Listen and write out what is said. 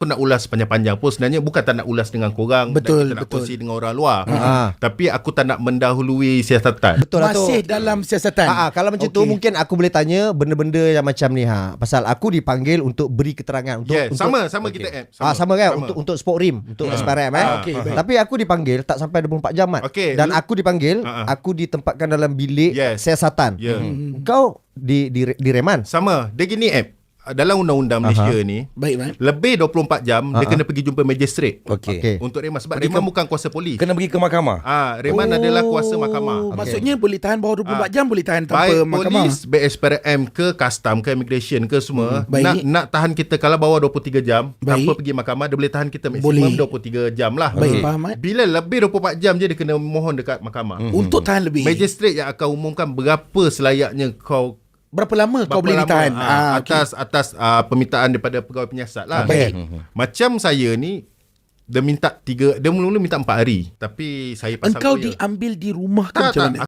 aku nak ulas panjang-panjang pun sebenarnya bukan tak nak ulas dengan korang Betul, dan kita nak betul. kongsi dengan orang luar. Tapi aku tak nak mendahului siasatan. Betul lah tu. Masih dalam siasatan. Kalau macam tu mungkin aku boleh tanya benda-benda yang macam ni pasal aku dipanggil untuk beri keterangan untuk, Yeah, untuk sama kita app. sama kan untuk sport rim, untuk SPRM Okey, baik. Tapi aku dipanggil tak sampai 24 jam Okey, dan aku dipanggil, aku ditempatkan dalam bilik siasatan. Ya. Kau di reman. Sama. Dia gini app. Dalam undang-undang Malaysia ni, Baik, Mat. lebih 24 jam dia kena pergi jumpa magistrate. Okey. Untuk reman sebab reman bukan kuasa polis. Kena pergi ke mahkamah. Reman adalah kuasa mahkamah. Maksudnya boleh tahan bawah 24 jam, boleh tahan tanpa Baik mahkamah. polis, baik SPRM ke custom ke immigration ke semua, Baik. nak tahan kita kalau bawah 23 jam Baik. tanpa pergi mahkamah, dia boleh tahan kita Boleh. maksimum 23 jam lah. Baik, faham, Mat. Bila lebih 24 jam je dia kena mohon dekat mahkamah. Untuk tahan lebih. Magistrate yang akan umumkan berapa selayaknya kau Berapa lama kau boleh lama, ditahan? atas permintaan daripada pegawai penyiasat lah. Baik. Macam saya ni dia mula-mula minta 4 hari. Tapi saya pasal Engkau lawyer. diambil di rumah ke Tak, macam tak. mana?